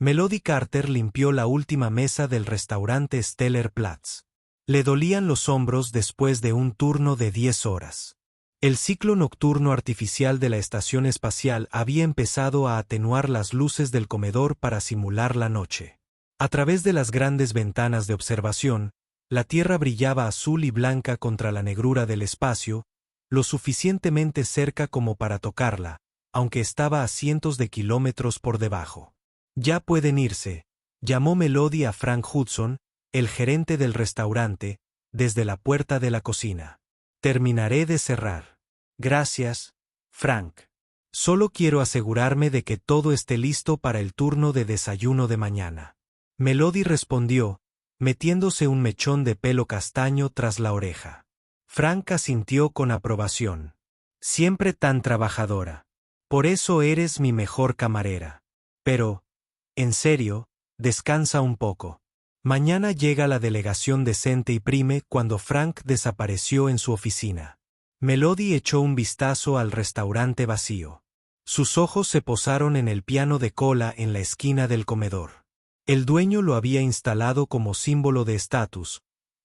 Melody Carter limpió la última mesa del restaurante Stellar Platz. Le dolían los hombros después de un turno de 10 horas. El ciclo nocturno artificial de la estación espacial había empezado a atenuar las luces del comedor para simular la noche. A través de las grandes ventanas de observación, la Tierra brillaba azul y blanca contra la negrura del espacio, lo suficientemente cerca como para tocarla, aunque estaba a cientos de kilómetros por debajo. «Ya pueden irse», llamó Melody a Frank Hudson, el gerente del restaurante, desde la puerta de la cocina. «Terminaré de cerrar». «Gracias, Frank. Solo quiero asegurarme de que todo esté listo para el turno de desayuno de mañana». Melody respondió, metiéndose un mechón de pelo castaño tras la oreja. Frank asintió con aprobación. «Siempre tan trabajadora. Por eso eres mi mejor camarera. Pero, en serio, descansa un poco». Mañana llega la delegación de Sente y Prime cuando Frank desapareció en su oficina. Melody echó un vistazo al restaurante vacío. Sus ojos se posaron en el piano de cola en la esquina del comedor. El dueño lo había instalado como símbolo de estatus,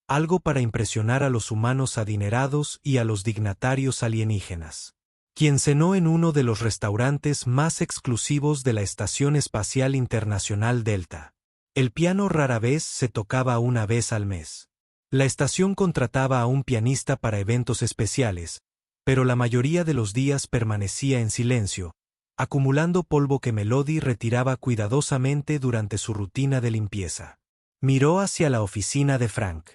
algo para impresionar a los humanos adinerados y a los dignatarios alienígenas. Quien cenó en uno de los restaurantes más exclusivos de la Estación Espacial Internacional Delta. El piano rara vez se tocaba una vez al mes. La estación contrataba a un pianista para eventos especiales, pero la mayoría de los días permanecía en silencio, acumulando polvo que Melody retiraba cuidadosamente durante su rutina de limpieza. Miró hacia la oficina de Frank.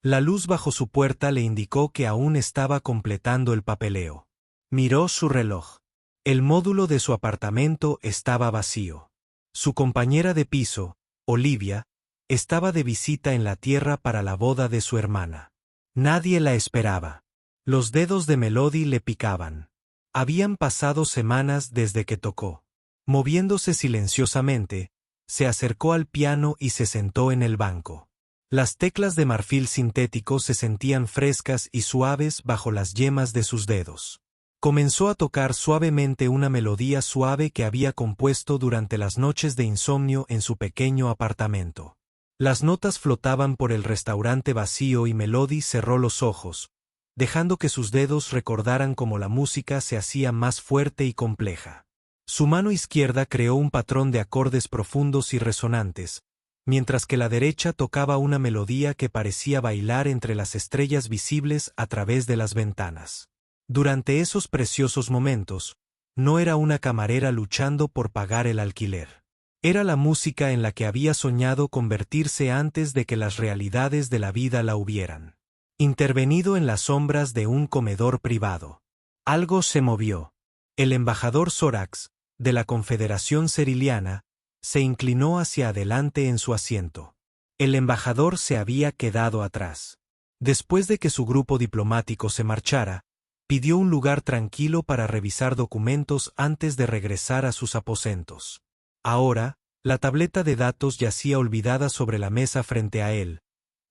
La luz bajo su puerta le indicó que aún estaba completando el papeleo. Miró su reloj. El módulo de su apartamento estaba vacío. Su compañera de piso, Olivia, estaba de visita en la Tierra para la boda de su hermana. Nadie la esperaba. Los dedos de Melody le picaban. Habían pasado semanas desde que tocó. Moviéndose silenciosamente, se acercó al piano y se sentó en el banco. Las teclas de marfil sintético se sentían frescas y suaves bajo las yemas de sus dedos. Comenzó a tocar suavemente una melodía suave que había compuesto durante las noches de insomnio en su pequeño apartamento. Las notas flotaban por el restaurante vacío y Melody cerró los ojos, dejando que sus dedos recordaran cómo la música se hacía más fuerte y compleja. Su mano izquierda creó un patrón de acordes profundos y resonantes, mientras que la derecha tocaba una melodía que parecía bailar entre las estrellas visibles a través de las ventanas. Durante esos preciosos momentos, no era una camarera luchando por pagar el alquiler. Era la música en la que había soñado convertirse antes de que las realidades de la vida la hubieran intervenido en las sombras de un comedor privado. Algo se movió. El embajador Sorax, de la Confederación Ceriliana, se inclinó hacia adelante en su asiento. El embajador se había quedado atrás. Después de que su grupo diplomático se marchara, pidió un lugar tranquilo para revisar documentos antes de regresar a sus aposentos. Ahora, la tableta de datos yacía olvidada sobre la mesa frente a él,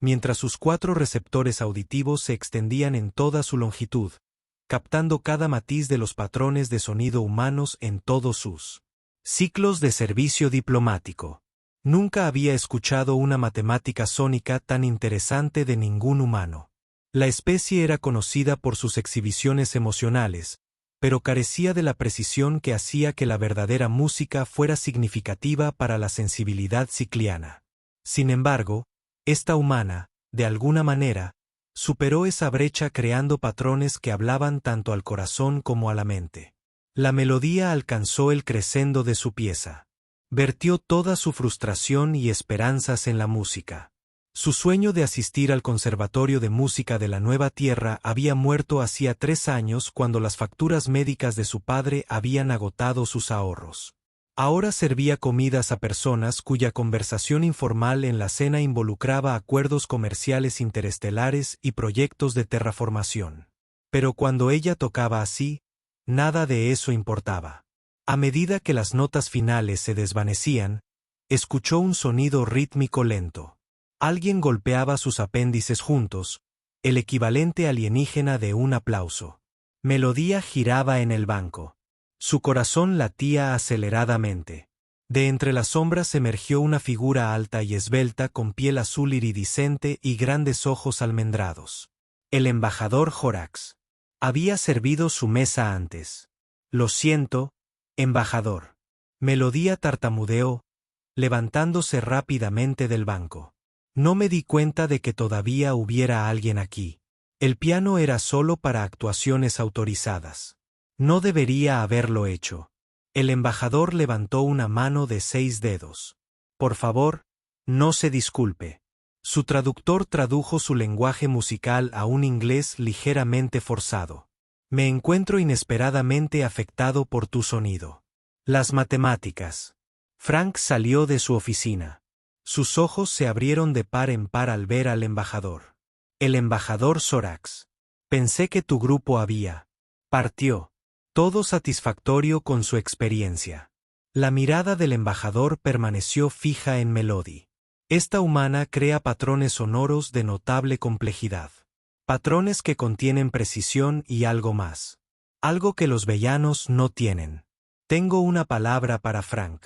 mientras sus 4 receptores auditivos se extendían en toda su longitud, captando cada matiz de los patrones de sonido humanos en todos sus ciclos de servicio diplomático. Nunca había escuchado una matemática sónica tan interesante de ningún humano. La especie era conocida por sus exhibiciones emocionales, pero carecía de la precisión que hacía que la verdadera música fuera significativa para la sensibilidad cicliana. Sin embargo, esta humana, de alguna manera, superó esa brecha creando patrones que hablaban tanto al corazón como a la mente. La melodía alcanzó el crescendo de su pieza. Vertió toda su frustración y esperanzas en la música. Su sueño de asistir al Conservatorio de Música de la Nueva Tierra había muerto hacía 3 años cuando las facturas médicas de su padre habían agotado sus ahorros. Ahora servía comidas a personas cuya conversación informal en la cena involucraba acuerdos comerciales interestelares y proyectos de terraformación. Pero cuando ella tocaba así, nada de eso importaba. A medida que las notas finales se desvanecían, escuchó un sonido rítmico lento. Alguien golpeaba sus apéndices juntos, el equivalente alienígena de un aplauso. Melodía giraba en el banco. Su corazón latía aceleradamente. De entre las sombras emergió una figura alta y esbelta con piel azul iridiscente y grandes ojos almendrados. El embajador Jorax. Había servido su mesa antes. Lo siento, embajador. Melodía tartamudeó, levantándose rápidamente del banco. No me di cuenta de que todavía hubiera alguien aquí. El piano era solo para actuaciones autorizadas. No debería haberlo hecho. El embajador levantó una mano de 6 dedos. Por favor, no se disculpe. Su traductor tradujo su lenguaje musical a un inglés ligeramente forzado. Me encuentro inesperadamente afectado por tu sonido. Las matemáticas. Frank salió de su oficina. Sus ojos se abrieron de par en par al ver al embajador. El embajador Sorax. Pensé que tu grupo había. Partió. Todo satisfactorio con su experiencia. La mirada del embajador permaneció fija en Melody. Esta humana crea patrones sonoros de notable complejidad. Patrones que contienen precisión y algo más. Algo que los vellanos no tienen. Tengo una palabra para Frank.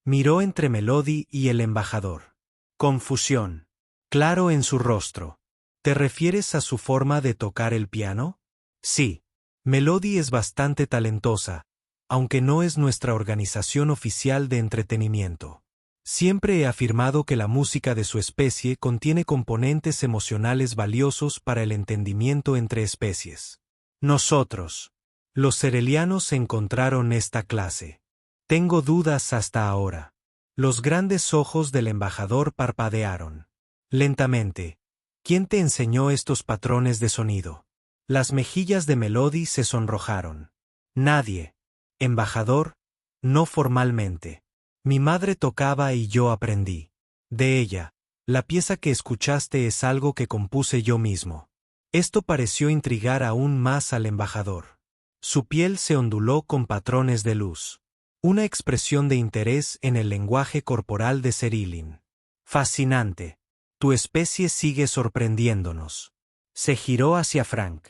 Miró entre Melody y el embajador. Confusión. Claro en su rostro. ¿Te refieres a su forma de tocar el piano? Sí. Melody es bastante talentosa, aunque no es nuestra organización oficial de entretenimiento. Siempre he afirmado que la música de su especie contiene componentes emocionales valiosos para el entendimiento entre especies. Nosotros, los serelianos, encontraron esta clase. Tengo dudas hasta ahora. Los grandes ojos del embajador parpadearon. Lentamente. ¿Quién te enseñó estos patrones de sonido? Las mejillas de Melody se sonrojaron. Nadie. Embajador, no formalmente. Mi madre tocaba y yo aprendí. De ella, la pieza que escuchaste es algo que compuse yo mismo. Esto pareció intrigar aún más al embajador. Su piel se onduló con patrones de luz. Una expresión de interés en el lenguaje corporal de Serilyn. Fascinante. Tu especie sigue sorprendiéndonos. Se giró hacia Frank.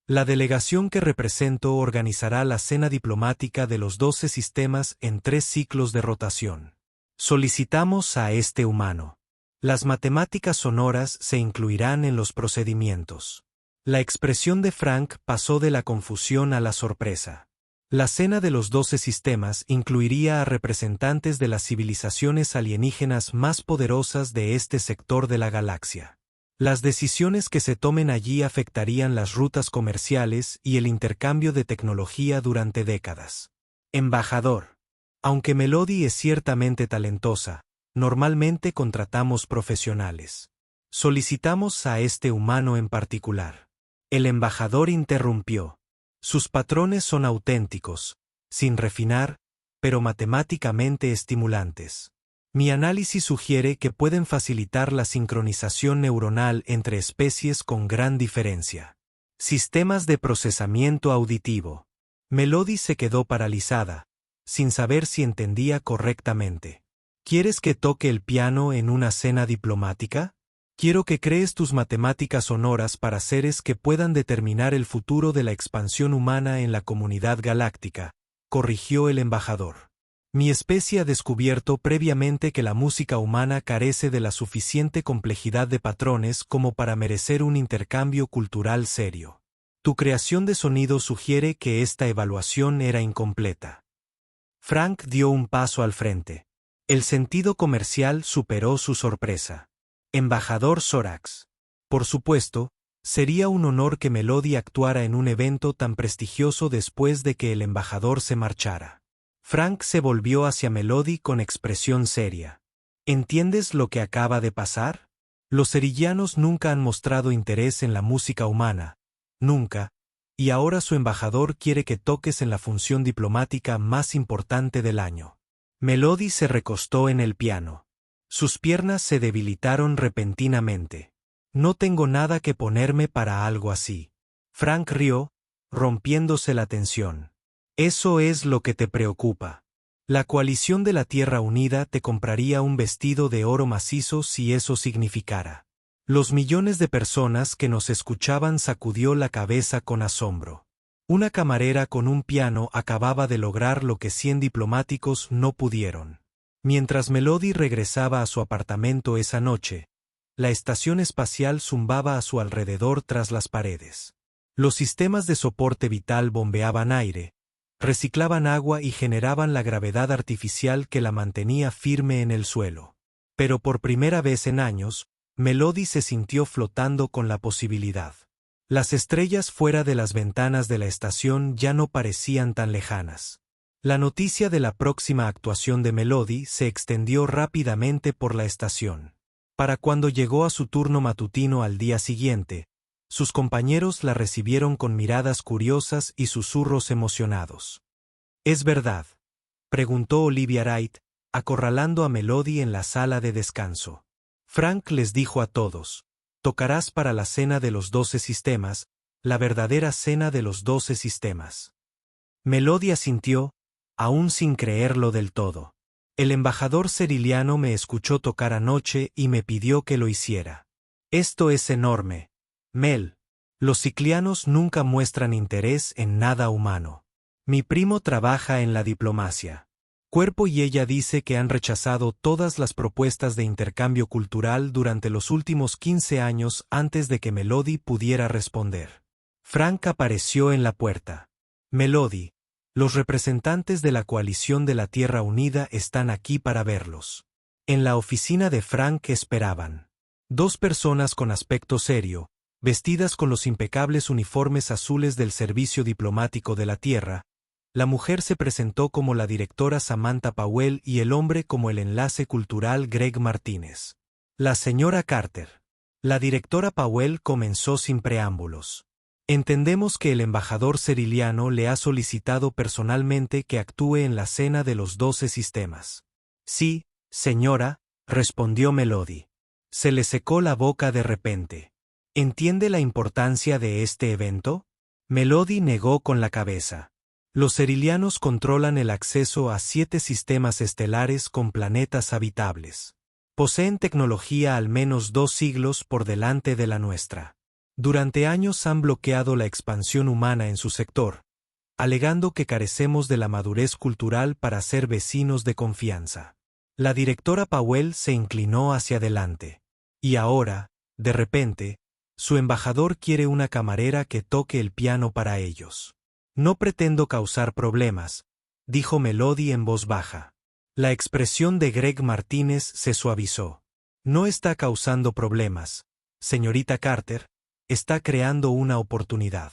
La delegación que represento organizará la cena diplomática de los 12 sistemas en 3 ciclos de rotación. Solicitamos a este humano. Las matemáticas sonoras se incluirán en los procedimientos. La expresión de Frank pasó de la confusión a la sorpresa. La cena de los 12 sistemas incluiría a representantes de las civilizaciones alienígenas más poderosas de este sector de la galaxia. Las decisiones que se tomen allí afectarían las rutas comerciales y el intercambio de tecnología durante décadas. Embajador. Aunque Melody es ciertamente talentosa, normalmente contratamos profesionales. Solicitamos a este humano en particular. El embajador interrumpió. Sus patrones son auténticos, sin refinar, pero matemáticamente estimulantes. Mi análisis sugiere que pueden facilitar la sincronización neuronal entre especies con gran diferencia. Sistemas de procesamiento auditivo. Melody se quedó paralizada, sin saber si entendía correctamente. ¿Quieres que toque el piano en una cena diplomática? Quiero que crees tus matemáticas sonoras para seres que puedan determinar el futuro de la expansión humana en la comunidad galáctica, corrigió el embajador. Mi especie ha descubierto previamente que la música humana carece de la suficiente complejidad de patrones como para merecer un intercambio cultural serio. Tu creación de sonido sugiere que esta evaluación era incompleta. Frank dio un paso al frente. El sentido comercial superó su sorpresa. Embajador Sorax. Por supuesto, sería un honor que Melody actuara en un evento tan prestigioso después de que el embajador se marchara. Frank se volvió hacia Melody con expresión seria. ¿Entiendes lo que acaba de pasar? Los serillanos nunca han mostrado interés en la música humana. Nunca. Y ahora su embajador quiere que toques en la función diplomática más importante del año. Melody se recostó en el piano. Sus piernas se debilitaron repentinamente. No tengo nada que ponerme para algo así. Frank rió, rompiéndose la tensión. Eso es lo que te preocupa. La coalición de la Tierra Unida te compraría un vestido de oro macizo si eso significara. Los millones de personas que nos escuchaban sacudió la cabeza con asombro. Una camarera con un piano acababa de lograr lo que 100 diplomáticos no pudieron. Mientras Melody regresaba a su apartamento esa noche, la estación espacial zumbaba a su alrededor tras las paredes. Los sistemas de soporte vital bombeaban aire, reciclaban agua y generaban la gravedad artificial que la mantenía firme en el suelo. Pero por primera vez en años, Melody se sintió flotando con la posibilidad. Las estrellas fuera de las ventanas de la estación ya no parecían tan lejanas. La noticia de la próxima actuación de Melody se extendió rápidamente por la estación. Para cuando llegó a su turno matutino al día siguiente, sus compañeros la recibieron con miradas curiosas y susurros emocionados. «¿Es verdad?», preguntó Olivia Wright, acorralando a Melody en la sala de descanso. Frank les dijo a todos: «Tocarás para la cena de los 12 sistemas, la verdadera cena de los 12 sistemas». Melody asintió, aún sin creerlo del todo. «El embajador Ceriliano me escuchó tocar anoche y me pidió que lo hiciera. Esto es enorme, Mel. Los ciclianos nunca muestran interés en nada humano. Mi primo trabaja en la diplomacia. Cuerpo y ella dice que han rechazado todas las propuestas de intercambio cultural durante los últimos 15 años antes de que Melody pudiera responder». Frank apareció en la puerta. «Melody, los representantes de la coalición de la Tierra Unida están aquí para verlos». En la oficina de Frank esperaban 2 personas con aspecto serio, vestidas con los impecables uniformes azules del Servicio Diplomático de la Tierra. La mujer se presentó como la directora Samantha Powell y el hombre como el enlace cultural Greg Martínez. «La señora Carter». La directora Powell comenzó sin preámbulos. «Entendemos que el embajador Ceriliano le ha solicitado personalmente que actúe en la cena de los 12 sistemas». «Sí, señora», respondió Melody. Se le secó la boca de repente. «¿Entiende la importancia de este evento?». Melody negó con la cabeza. «Los cerilianos controlan el acceso a 7 sistemas estelares con planetas habitables. Poseen tecnología al menos 2 siglos por delante de la nuestra. Durante años han bloqueado la expansión humana en su sector, alegando que carecemos de la madurez cultural para ser vecinos de confianza». La directora Powell se inclinó hacia adelante. «Y ahora, de repente, su embajador quiere una camarera que toque el piano para ellos». «No pretendo causar problemas», dijo Melody en voz baja. La expresión de Greg Martínez se suavizó. «No está causando problemas, señorita Carter, está creando una oportunidad.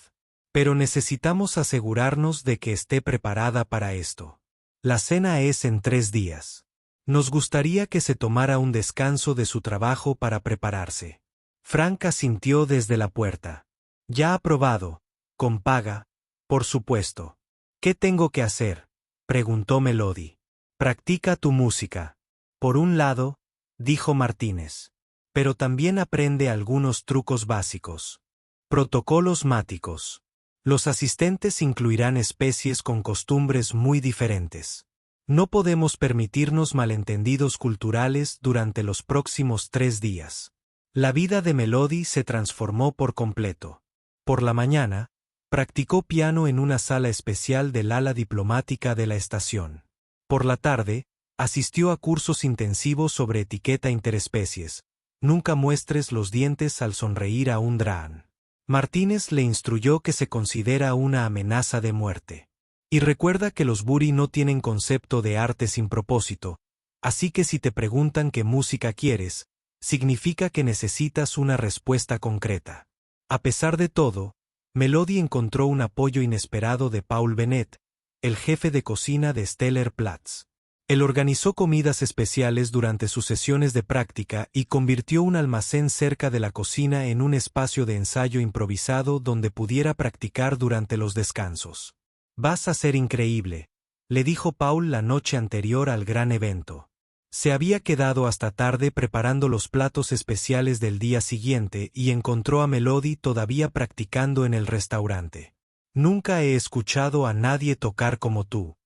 Pero necesitamos asegurarnos de que esté preparada para esto. La cena es en 3 días. Nos gustaría que se tomara un descanso de su trabajo para prepararse». Frank asintió desde la puerta. «Ya aprobado, con paga, por supuesto». «¿Qué tengo que hacer?», preguntó Melody. «Practica tu música. Por un lado», dijo Martínez. «Pero también aprende algunos trucos básicos. Protocolos máticos. Los asistentes incluirán especies con costumbres muy diferentes. No podemos permitirnos malentendidos culturales durante los próximos 3 días». La vida de Melody se transformó por completo. Por la mañana, practicó piano en una sala especial del ala diplomática de la estación. Por la tarde, asistió a cursos intensivos sobre etiqueta interespecies. Nunca muestres los dientes al sonreír a un Draan. Martínez le instruyó que se considera una amenaza de muerte. Y recuerda que los Buri no tienen concepto de arte sin propósito, así que si te preguntan qué música quieres, significa que necesitas una respuesta concreta. A pesar de todo, Melody encontró un apoyo inesperado de Paul Bennett, el jefe de cocina de Stellar Platz. Él organizó comidas especiales durante sus sesiones de práctica y convirtió un almacén cerca de la cocina en un espacio de ensayo improvisado donde pudiera practicar durante los descansos. «Vas a ser increíble», le dijo Paul la noche anterior al gran evento. Se había quedado hasta tarde preparando los platos especiales del día siguiente y encontró a Melody todavía practicando en el restaurante. «Nunca he escuchado a nadie tocar como tú».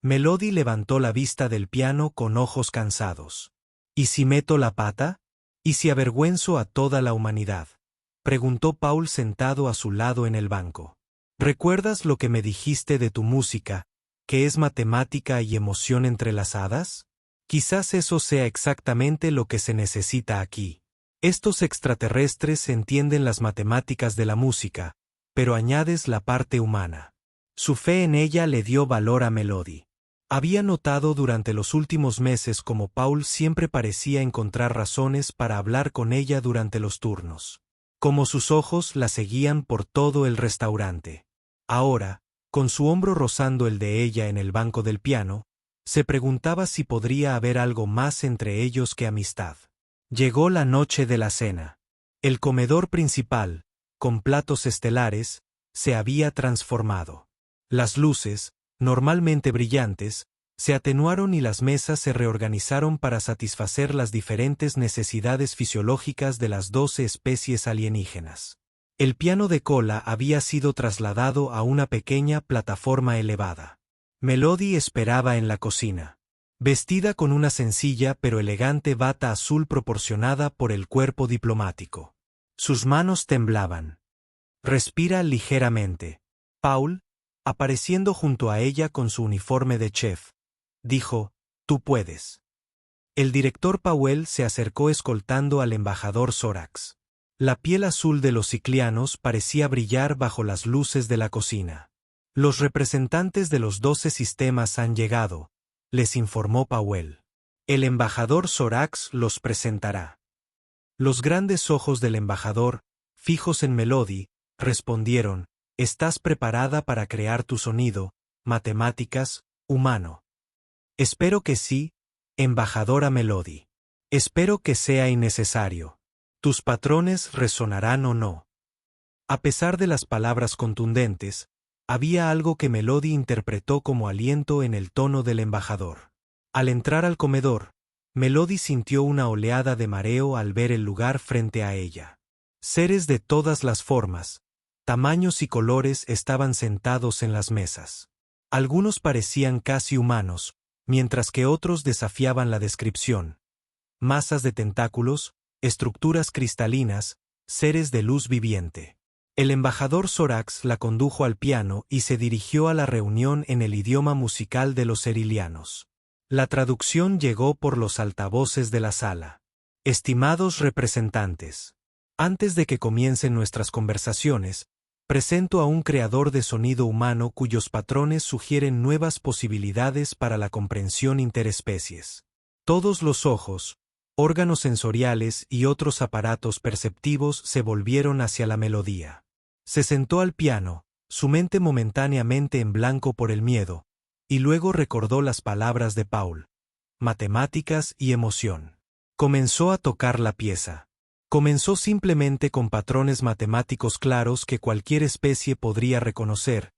Melody levantó la vista del piano con ojos cansados. «¿Y si meto la pata? ¿Y si avergüenzo a toda la humanidad?», preguntó Paul sentado a su lado en el banco. «¿Recuerdas lo que me dijiste de tu música, que es matemática y emoción entrelazadas? Quizás eso sea exactamente lo que se necesita aquí. Estos extraterrestres entienden las matemáticas de la música, pero añades la parte humana. Su fe en ella le dio valor a Melody. Había notado durante los últimos meses cómo Paul siempre parecía encontrar razones para hablar con ella durante los turnos. Como sus ojos la seguían por todo el restaurante. Ahora, con su hombro rozando el de ella en el banco del piano, se preguntaba si podría haber algo más entre ellos que amistad. Llegó la noche de la cena. El comedor principal, con platos estelares, se había transformado. Las luces, normalmente brillantes, se atenuaron y las mesas se reorganizaron para satisfacer las diferentes necesidades fisiológicas de las 12 especies alienígenas. El piano de cola había sido trasladado a una pequeña plataforma elevada. Melody esperaba en la cocina, vestida con una sencilla pero elegante bata azul proporcionada por el cuerpo diplomático. Sus manos temblaban. Respira ligeramente. Paul, apareciendo junto a ella con su uniforme de chef, dijo, «Tú puedes». El director Powell se acercó escoltando al embajador Sorax. La piel azul de los ciclianos parecía brillar bajo las luces de la cocina. «Los representantes de los 12 sistemas han llegado», les informó Powell. «El embajador Sorax los presentará». Los grandes ojos del embajador, fijos en Melody, respondieron, «¿Estás preparada para crear tu sonido, matemáticas, humano?» «Espero que sí, embajadora Melody. Espero que sea innecesario. Tus patrones resonarán o no». A pesar de las palabras contundentes, había algo que Melody interpretó como aliento en el tono del embajador. Al entrar al comedor, Melody sintió una oleada de mareo al ver el lugar frente a ella. Seres de todas las formas, tamaños y colores estaban sentados en las mesas. Algunos parecían casi humanos, mientras que otros desafiaban la descripción. Masas de tentáculos, estructuras cristalinas, seres de luz viviente. El embajador Sorax la condujo al piano y se dirigió a la reunión en el idioma musical de los erilianos. La traducción llegó por los altavoces de la sala. «Estimados representantes, antes de que comiencen nuestras conversaciones, presento a un creador de sonido humano cuyos patrones sugieren nuevas posibilidades para la comprensión interespecies. Todos los ojos, órganos sensoriales y otros aparatos perceptivos se volvieron hacia la melodía. Se sentó al piano, su mente momentáneamente en blanco por el miedo, y luego recordó las palabras de Paul. Matemáticas y emoción. Comenzó a tocar la pieza. Comenzó simplemente con patrones matemáticos claros que cualquier especie podría reconocer,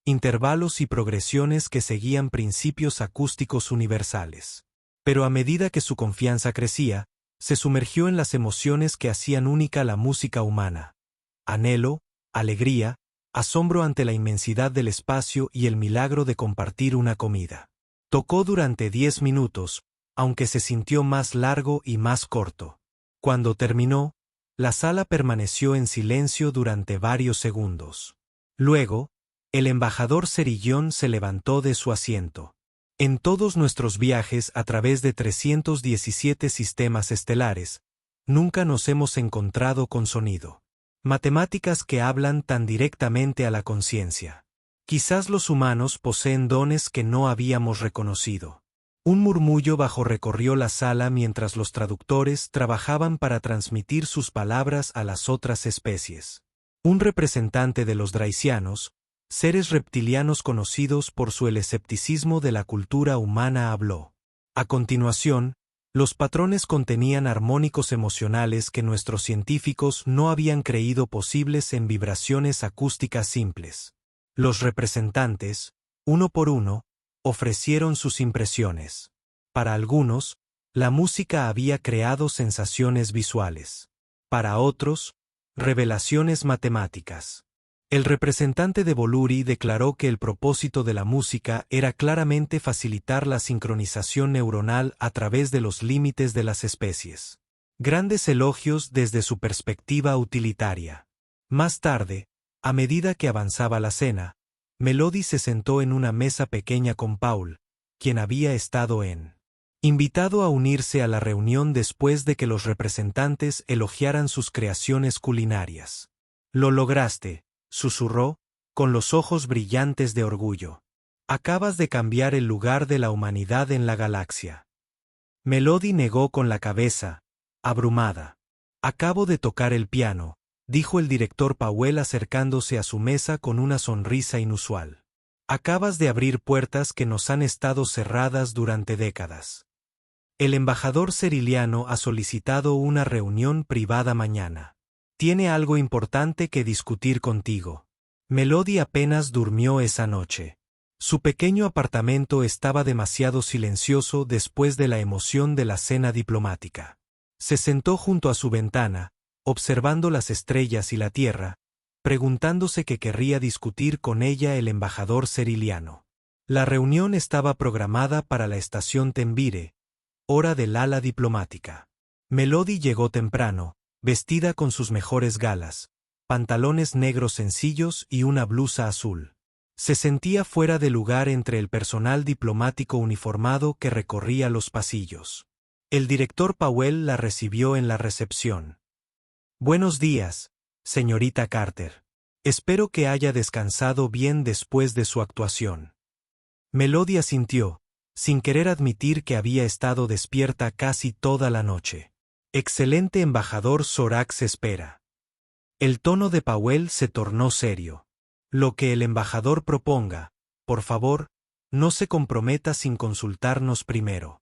intervalos y progresiones que seguían principios acústicos universales. Pero a medida que su confianza crecía, se sumergió en las emociones que hacían única la música humana. Anhelo, alegría, asombro ante la inmensidad del espacio y el milagro de compartir una comida. Tocó durante 10 minutos, aunque se sintió más largo y más corto. Cuando terminó, la sala permaneció en silencio durante varios segundos. Luego, el embajador Cerillón se levantó de su asiento. En todos nuestros viajes a través de 317 sistemas estelares, nunca nos hemos encontrado con sonido. Matemáticas que hablan tan directamente a la conciencia. Quizás los humanos poseen dones que no habíamos reconocido. Un murmullo bajo recorrió la sala mientras los traductores trabajaban para transmitir sus palabras a las otras especies. Un representante de los draisianos, seres reptilianos conocidos por su escepticismo de la cultura humana, habló. A continuación, los patrones contenían armónicos emocionales que nuestros científicos no habían creído posibles en vibraciones acústicas simples. Los representantes, uno por uno, ofrecieron sus impresiones. Para algunos, la música había creado sensaciones visuales. Para otros, revelaciones matemáticas. El representante de Voluri declaró que el propósito de la música era claramente facilitar la sincronización neuronal a través de los límites de las especies. Grandes elogios desde su perspectiva utilitaria. Más tarde, a medida que avanzaba la cena, Melody se sentó en una mesa pequeña con Paul, quien había estado en invitado a unirse a la reunión después de que los representantes elogiaran sus creaciones culinarias. Lo lograste, susurró, con los ojos brillantes de orgullo. Acabas de cambiar el lugar de la humanidad en la galaxia. Melody negó con la cabeza, abrumada. Acabo de tocar el piano, dijo el director Powell acercándose a su mesa con una sonrisa inusual. Acabas de abrir puertas que nos han estado cerradas durante décadas. El embajador Ceriliano ha solicitado una reunión privada mañana. Tiene algo importante que discutir contigo. Melody apenas durmió esa noche. Su pequeño apartamento estaba demasiado silencioso después de la emoción de la cena diplomática. Se sentó junto a su ventana, observando las estrellas y la tierra, preguntándose qué querría discutir con ella el embajador Ceriliano. La reunión estaba programada para la estación Tembire, hora del ala diplomática. Melody llegó temprano, vestida con sus mejores galas, pantalones negros sencillos y una blusa azul. Se sentía fuera de lugar entre el personal diplomático uniformado que recorría los pasillos. El director Powell la recibió en la recepción. Buenos días, señorita Carter. Espero que haya descansado bien después de su actuación. Melody asintió, sin querer admitir que había estado despierta casi toda la noche. Excelente embajador Sorax espera. El tono de Powell se tornó serio. Lo que el embajador proponga, por favor, no se comprometa sin consultarnos primero.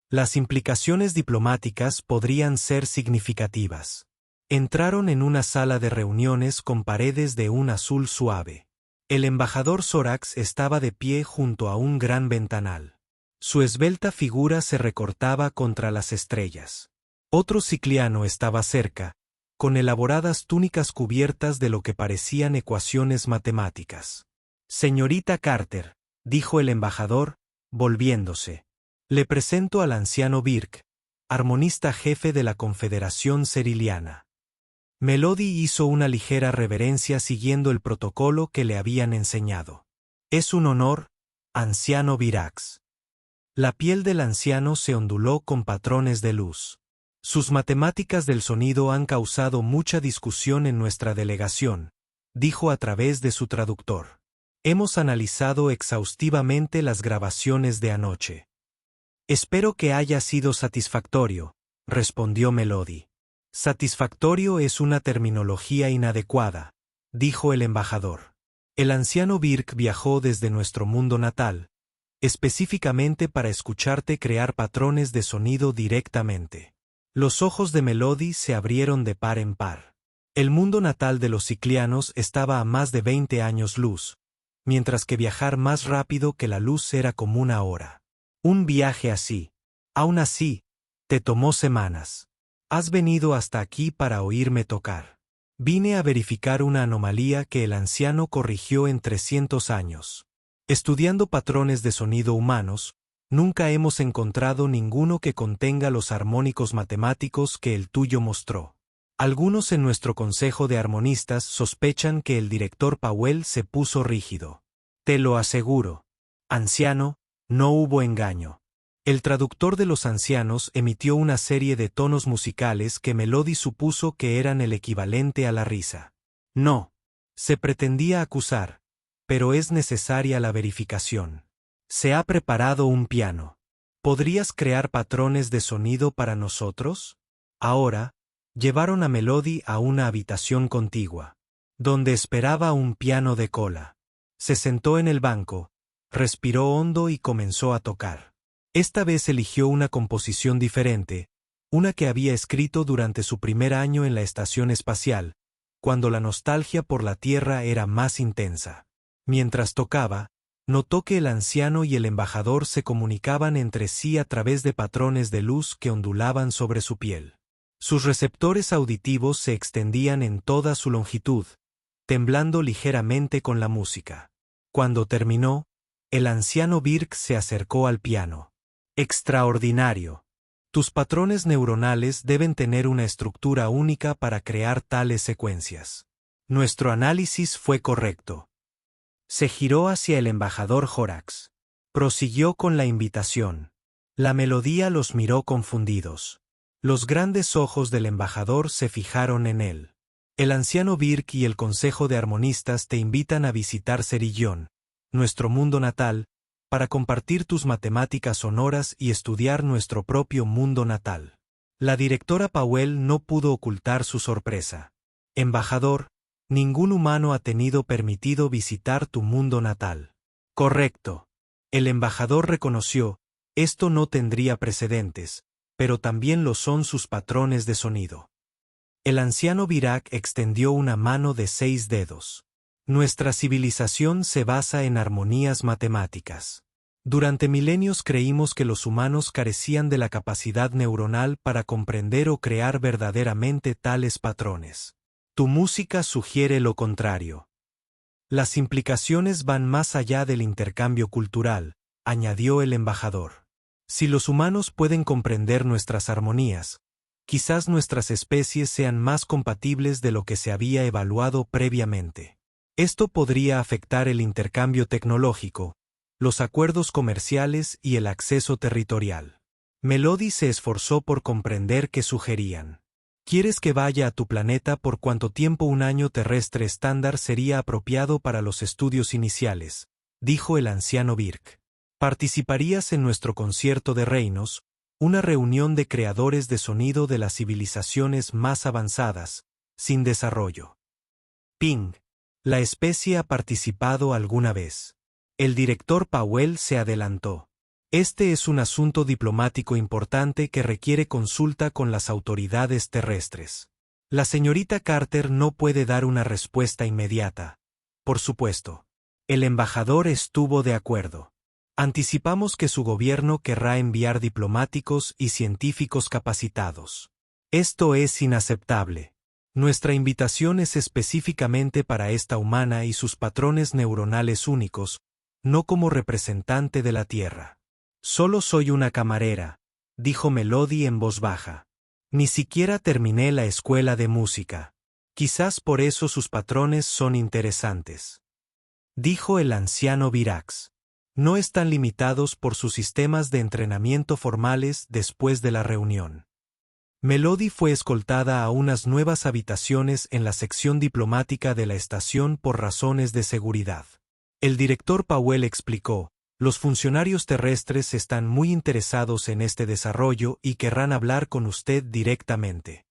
Las implicaciones diplomáticas podrían ser significativas. Entraron en una sala de reuniones con paredes de un azul suave. El embajador Sorax estaba de pie junto a un gran ventanal. Su esbelta figura se recortaba contra las estrellas. Otro siciliano estaba cerca, con elaboradas túnicas cubiertas de lo que parecían ecuaciones matemáticas. Señorita Carter, dijo el embajador, volviéndose. Le presento al anciano Birk, armonista jefe de la Confederación Ceriliana. Melody hizo una ligera reverencia siguiendo el protocolo que le habían enseñado. Es un honor, anciano Virax. La piel del anciano se onduló con patrones de luz. Sus matemáticas del sonido han causado mucha discusión en nuestra delegación, dijo a través de su traductor. Hemos analizado exhaustivamente las grabaciones de anoche. Espero que haya sido satisfactorio, respondió Melody. Satisfactorio es una terminología inadecuada, dijo el embajador. El anciano Birk viajó desde nuestro mundo natal, específicamente para escucharte crear patrones de sonido directamente. Los ojos de Melody se abrieron de par en par. El mundo natal de los ciclianos estaba a más de 20 años luz, mientras que viajar más rápido que la luz era como una hora. Un viaje así, aún así, te tomó semanas. Has venido hasta aquí para oírme tocar. Vine a verificar una anomalía que el anciano corrigió en 300 años. Estudiando patrones de sonido humanos, nunca hemos encontrado ninguno que contenga los armónicos matemáticos que el tuyo mostró. Algunos en nuestro consejo de armonistas sospechan que el director Powell se puso rígido. Te lo aseguro. Anciano, no hubo engaño. El traductor de los ancianos emitió una serie de tonos musicales que Melody supuso que eran el equivalente a la risa. No. Se pretendía acusar, pero es necesaria la verificación. Se ha preparado un piano. ¿Podrías crear patrones de sonido para nosotros? Ahora, llevaron a Melody a una habitación contigua, donde esperaba un piano de cola. Se sentó en el banco, respiró hondo y comenzó a tocar. Esta vez eligió una composición diferente, una que había escrito durante su primer año en la estación espacial, cuando la nostalgia por la Tierra era más intensa. Mientras tocaba, notó que el anciano y el embajador se comunicaban entre sí a través de patrones de luz que ondulaban sobre su piel. Sus receptores auditivos se extendían en toda su longitud, temblando ligeramente con la música. Cuando terminó, el anciano Birk se acercó al piano. Extraordinario. Tus patrones neuronales deben tener una estructura única para crear tales secuencias. Nuestro análisis fue correcto. Se giró hacia el embajador Horax. Prosiguió con la invitación. La melodía los miró confundidos. Los grandes ojos del embajador se fijaron en él. El anciano Birk y el Consejo de Armonistas te invitan a visitar Cerillón, nuestro mundo natal, para compartir tus matemáticas sonoras y estudiar nuestro propio mundo natal. La directora Powell no pudo ocultar su sorpresa. Embajador, ningún humano ha tenido permitido visitar tu mundo natal. Correcto. El embajador reconoció, esto no tendría precedentes, pero también lo son sus patrones de sonido. El anciano Virak extendió una mano de 6 dedos. Nuestra civilización se basa en armonías matemáticas. Durante milenios creímos que los humanos carecían de la capacidad neuronal para comprender o crear verdaderamente tales patrones. Tu música sugiere lo contrario. Las implicaciones van más allá del intercambio cultural, añadió el embajador. Si los humanos pueden comprender nuestras armonías, quizás nuestras especies sean más compatibles de lo que se había evaluado previamente. Esto podría afectar el intercambio tecnológico, los acuerdos comerciales y el acceso territorial. Melody se esforzó por comprender qué sugerían. ¿Quieres que vaya a tu planeta por cuánto tiempo un año terrestre estándar sería apropiado para los estudios iniciales?, dijo el anciano Birk. ¿Participarías en nuestro concierto de reinos, una reunión de creadores de sonido de las civilizaciones más avanzadas, sin desarrollo? Ping. La especie ha participado alguna vez. El director Powell se adelantó. Este es un asunto diplomático importante que requiere consulta con las autoridades terrestres. La señorita Carter no puede dar una respuesta inmediata. Por supuesto. El embajador estuvo de acuerdo. Anticipamos que su gobierno querrá enviar diplomáticos y científicos capacitados. Esto es inaceptable. Nuestra invitación es específicamente para esta humana y sus patrones neuronales únicos, no como representante de la Tierra. Solo soy una camarera, dijo Melody en voz baja. Ni siquiera terminé la escuela de música. Quizás por eso sus patrones son interesantes. Dijo el anciano Virax. No están limitados por sus sistemas de entrenamiento formales después de la reunión. Melody fue escoltada a unas nuevas habitaciones en la sección diplomática de la estación por razones de seguridad. El director Powell explicó, los funcionarios terrestres están muy interesados en este desarrollo y querrán hablar con usted directamente.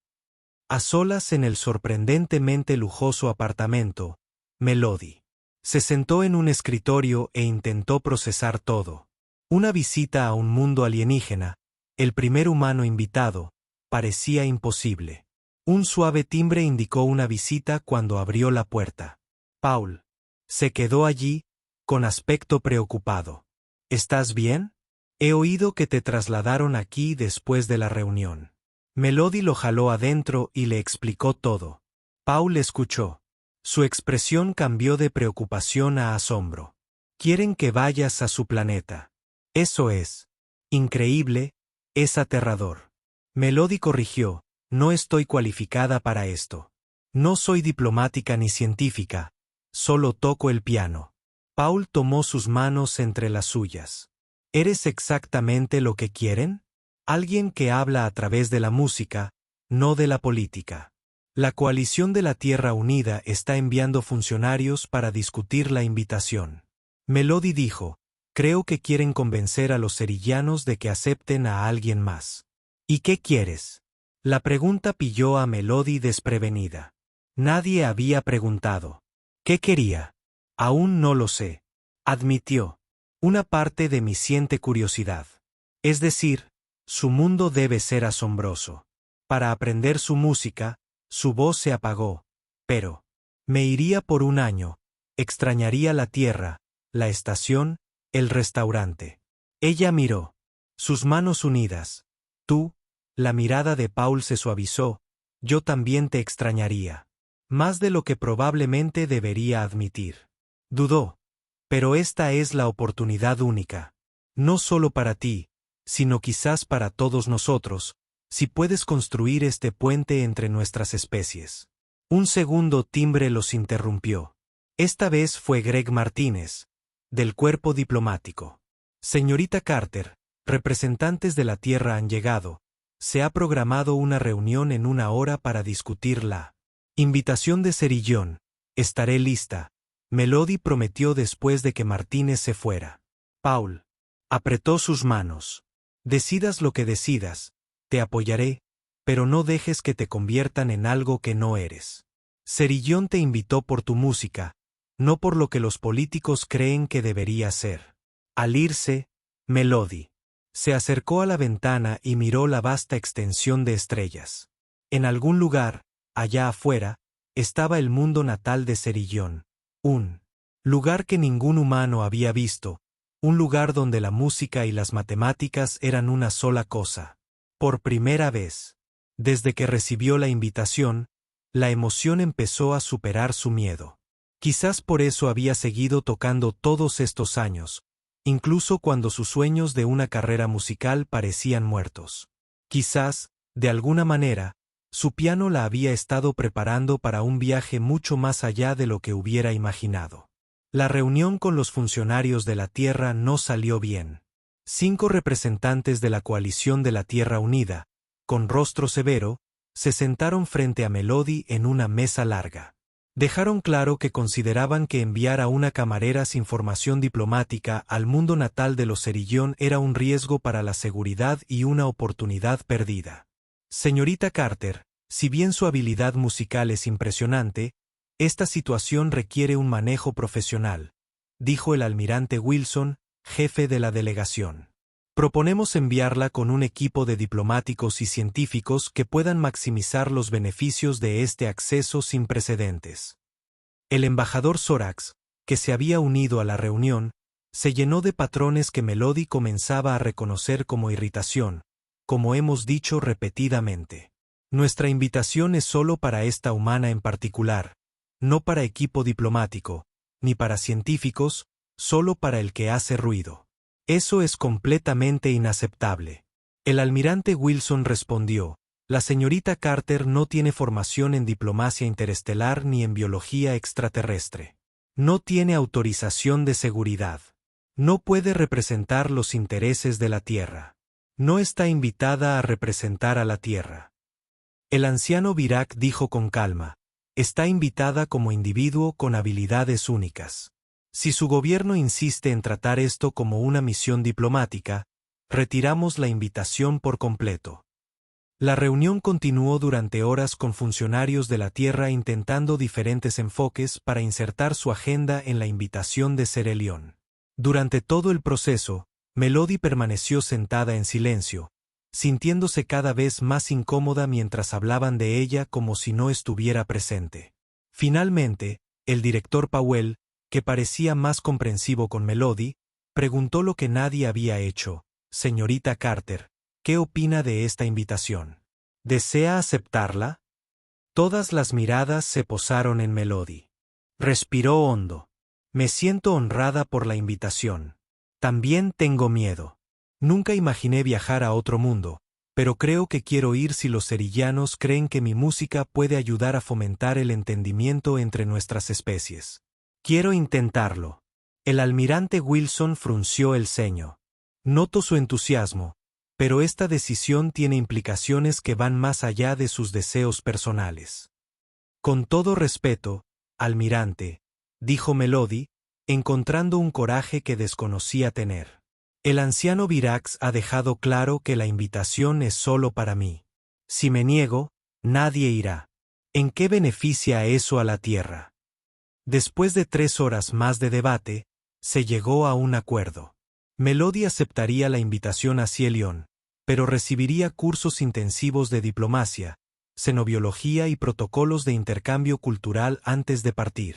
A solas en el sorprendentemente lujoso apartamento, Melody se sentó en un escritorio e intentó procesar todo. Una visita a un mundo alienígena, el primer humano invitado, parecía imposible. Un suave timbre indicó una visita cuando abrió la puerta. Paul se quedó allí, con aspecto preocupado. ¿Estás bien? He oído que te trasladaron aquí después de la reunión. Melody lo jaló adentro y le explicó todo. Paul escuchó. Su expresión cambió de preocupación a asombro. Quieren que vayas a su planeta. Eso es increíble, es aterrador. Melody corrigió, no estoy cualificada para esto. No soy diplomática ni científica, solo toco el piano. Paul tomó sus manos entre las suyas. ¿Eres exactamente lo que quieren? Alguien que habla a través de la música, no de la política. La coalición de la Tierra Unida está enviando funcionarios para discutir la invitación. Melody dijo, creo que quieren convencer a los cerillanos de que acepten a alguien más. ¿Y qué quieres? La pregunta pilló a Melody desprevenida. Nadie había preguntado. ¿Qué quería? Aún no lo sé. Admitió. Una parte de mí siente curiosidad. Es decir, su mundo debe ser asombroso. Para aprender su música, su voz se apagó, pero me iría por un año, extrañaría la tierra, la estación, el restaurante. Ella miró. Sus manos unidas. Tú, la mirada de Paul se suavizó, yo también te extrañaría. Más de lo que probablemente debería admitir. Dudó. Pero esta es la oportunidad única. No solo para ti, sino quizás para todos nosotros, si puedes construir este puente entre nuestras especies. Un segundo timbre los interrumpió. Esta vez fue Greg Martínez, del cuerpo diplomático. Señorita Carter, Representantes de la Tierra han llegado. Se ha programado una reunión en 1 hora para discutir la invitación de Cerillón. Estaré lista. Melody prometió después de que Martínez se fuera. Paul apretó sus manos. Decidas lo que decidas, te apoyaré, pero no dejes que te conviertan en algo que no eres. Cerillón te invitó por tu música, no por lo que los políticos creen que debería ser. Al irse, Melody se acercó a la ventana y miró la vasta extensión de estrellas. En algún lugar, allá afuera, estaba el mundo natal de Cerillón, un lugar que ningún humano había visto, un lugar donde la música y las matemáticas eran una sola cosa. Por primera vez, desde que recibió la invitación, la emoción empezó a superar su miedo. Quizás por eso había seguido tocando todos estos años, incluso cuando sus sueños de una carrera musical parecían muertos. Quizás, de alguna manera, su piano la había estado preparando para un viaje mucho más allá de lo que hubiera imaginado. La reunión con los funcionarios de la Tierra no salió bien. 5 representantes de la coalición de la Tierra Unida, con rostro severo, se sentaron frente a Melody en una mesa larga. Dejaron claro que consideraban que enviar a una camarera sin formación diplomática al mundo natal de los Cerillón era un riesgo para la seguridad y una oportunidad perdida. Señorita Carter, si bien su habilidad musical es impresionante, esta situación requiere un manejo profesional, dijo el almirante Wilson, jefe de la delegación. Proponemos enviarla con un equipo de diplomáticos y científicos que puedan maximizar los beneficios de este acceso sin precedentes. El embajador Sorax, que se había unido a la reunión, se llenó de patrones que Melody comenzaba a reconocer como irritación, como hemos dicho repetidamente. Nuestra invitación es solo para esta humana en particular, no para equipo diplomático, ni para científicos, solo para el que hace ruido. Eso es completamente inaceptable. El almirante Wilson respondió, la señorita Carter no tiene formación en diplomacia interestelar ni en biología extraterrestre. No tiene autorización de seguridad. No puede representar los intereses de la Tierra. No está invitada a representar a la Tierra. El anciano Virac dijo con calma, está invitada como individuo con habilidades únicas. Si su gobierno insiste en tratar esto como una misión diplomática, retiramos la invitación por completo. La reunión continuó durante horas con funcionarios de la Tierra intentando diferentes enfoques para insertar su agenda en la invitación de Cerillón. Durante todo el proceso, Melody permaneció sentada en silencio, sintiéndose cada vez más incómoda mientras hablaban de ella como si no estuviera presente. Finalmente, el director Powell, que parecía más comprensivo con Melody, preguntó lo que nadie había hecho, señorita Carter, ¿qué opina de esta invitación? ¿Desea aceptarla? Todas las miradas se posaron en Melody. Respiró hondo. Me siento honrada por la invitación. También tengo miedo. Nunca imaginé viajar a otro mundo, pero creo que quiero ir si los cerillanos creen que mi música puede ayudar a fomentar el entendimiento entre nuestras especies. Quiero intentarlo. El almirante Wilson frunció el ceño. Noto su entusiasmo, pero esta decisión tiene implicaciones que van más allá de sus deseos personales. Con todo respeto, almirante, dijo Melody, encontrando un coraje que desconocía tener. El anciano Virax ha dejado claro que la invitación es solo para mí. Si me niego, nadie irá. ¿En qué beneficia eso a la Tierra? Después de 3 horas más de debate, se llegó a un acuerdo. Melody aceptaría la invitación a Cerillón, pero recibiría cursos intensivos de diplomacia, xenobiología y protocolos de intercambio cultural antes de partir.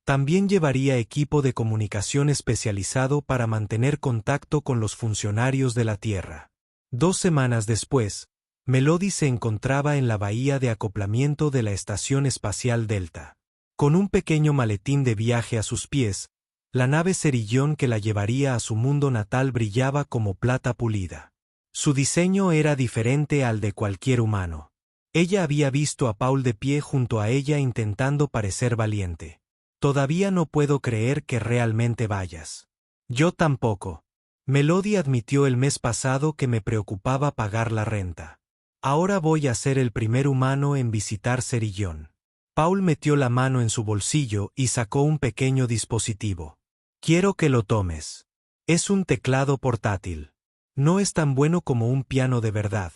También llevaría equipo de comunicación especializado para mantener contacto con los funcionarios de la Tierra. 2 semanas después, Melody se encontraba en la bahía de acoplamiento de la Estación Espacial Delta. Con un pequeño maletín de viaje a sus pies, la nave Cerillón que la llevaría a su mundo natal brillaba como plata pulida. Su diseño era diferente al de cualquier humano. Ella había visto a Paul de pie junto a ella intentando parecer valiente. Todavía no puedo creer que realmente vayas. Yo tampoco. Melody admitió el mes pasado que me preocupaba pagar la renta. Ahora voy a ser el primer humano en visitar Cerillón. Paul metió la mano en su bolsillo y sacó un pequeño dispositivo. Quiero que lo tomes. Es un teclado portátil. No es tan bueno como un piano de verdad,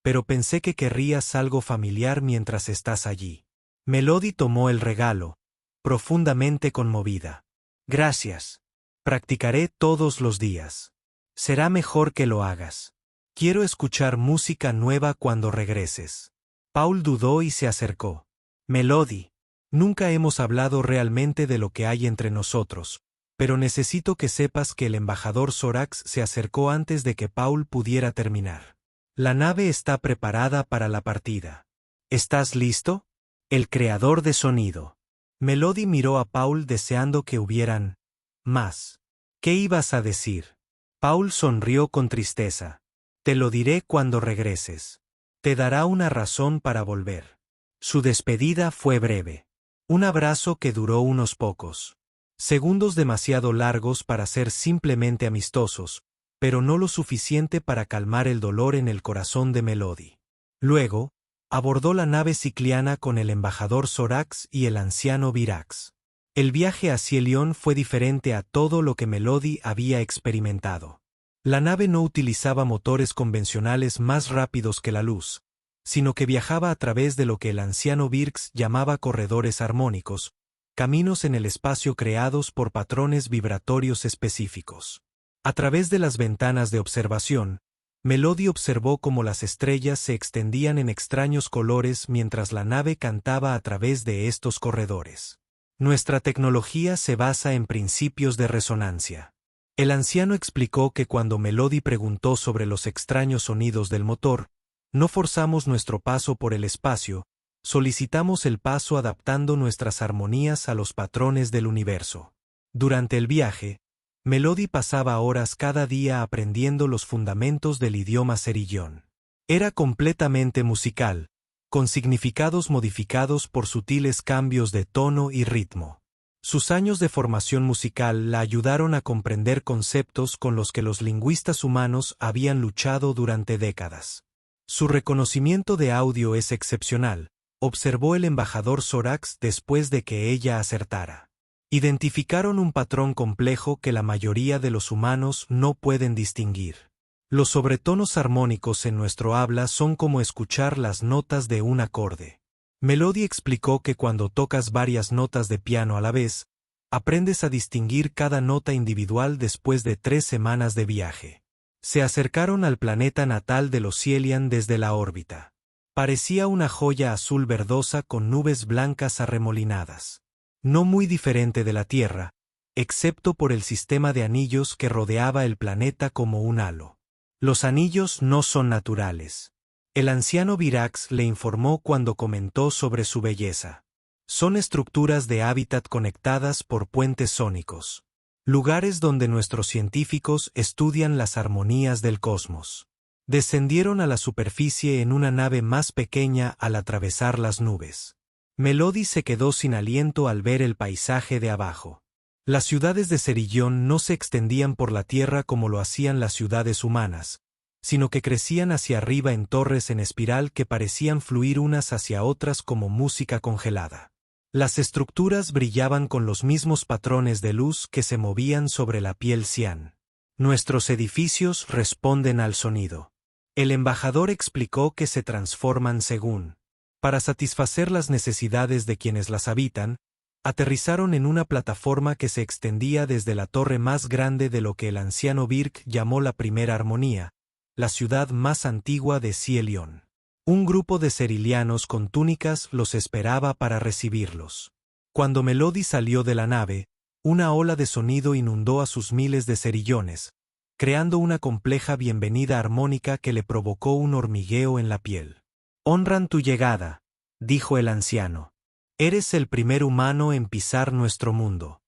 pero pensé que querrías algo familiar mientras estás allí. Melody tomó el regalo, profundamente conmovida. Gracias. Practicaré todos los días. Será mejor que lo hagas. Quiero escuchar música nueva cuando regreses. Paul dudó y se acercó. Melody, nunca hemos hablado realmente de lo que hay entre nosotros, pero necesito que sepas que el embajador Sorax se acercó antes de que Paul pudiera terminar. La nave está preparada para la partida. ¿Estás listo? El creador de sonido. Melody miró a Paul deseando que hubieran más. ¿Qué ibas a decir? Paul sonrió con tristeza. Te lo diré cuando regreses. Te dará una razón para volver. Su despedida fue breve. Un abrazo que duró unos pocos segundos, demasiado largos para ser simplemente amistosos, pero no lo suficiente para calmar el dolor en el corazón de Melody. Luego, abordó la nave cicliana con el embajador Sorax y el anciano Virax. El viaje a Cielión fue diferente a todo lo que Melody había experimentado. La nave no utilizaba motores convencionales más rápidos que la luz, sino que viajaba a través de lo que el anciano Virax llamaba corredores armónicos, caminos en el espacio creados por patrones vibratorios específicos. A través de las ventanas de observación, Melody observó cómo las estrellas se extendían en extraños colores mientras la nave cantaba a través de estos corredores. Nuestra tecnología se basa en principios de resonancia. El anciano explicó que cuando Melody preguntó sobre los extraños sonidos del motor, no forzamos nuestro paso por el espacio, solicitamos el paso adaptando nuestras armonías a los patrones del universo. Durante el viaje, Melody pasaba horas cada día aprendiendo los fundamentos del idioma cerillón. Era completamente musical, con significados modificados por sutiles cambios de tono y ritmo. Sus años de formación musical la ayudaron a comprender conceptos con los que los lingüistas humanos habían luchado durante décadas. Su reconocimiento de audio es excepcional, observó el embajador Sorax después de que ella acertara. Identificaron un patrón complejo que la mayoría de los humanos no pueden distinguir. Los sobretonos armónicos en nuestro habla son como escuchar las notas de un acorde. Melody explicó que cuando tocas varias notas de piano a la vez, aprendes a distinguir cada nota individual después de 3 semanas de viaje. Se acercaron al planeta natal de los Cielian desde la órbita. Parecía una joya azul verdosa con nubes blancas arremolinadas. No muy diferente de la Tierra, excepto por el sistema de anillos que rodeaba el planeta como un halo. Los anillos no son naturales. El anciano Virax le informó cuando comentó sobre su belleza. Son estructuras de hábitat conectadas por puentes sónicos. Lugares donde nuestros científicos estudian las armonías del cosmos. Descendieron a la superficie en una nave más pequeña al atravesar las nubes. Melody se quedó sin aliento al ver el paisaje de abajo. Las ciudades de Cerillón no se extendían por la tierra como lo hacían las ciudades humanas, sino que crecían hacia arriba en torres en espiral que parecían fluir unas hacia otras como música congelada. Las estructuras brillaban con los mismos patrones de luz que se movían sobre la piel cian. Nuestros edificios responden al sonido. El embajador explicó que se transforman según. Para satisfacer las necesidades de quienes las habitan, aterrizaron en una plataforma que se extendía desde la torre más grande de lo que el anciano Birk llamó la primera armonía, la ciudad más antigua de Cielión. Un grupo de cerilianos con túnicas los esperaba para recibirlos. Cuando Melody salió de la nave, una ola de sonido inundó a sus miles de cerillones, creando una compleja bienvenida armónica que le provocó un hormigueo en la piel. «Honran tu llegada», dijo el anciano. «Eres el primer humano en pisar nuestro mundo».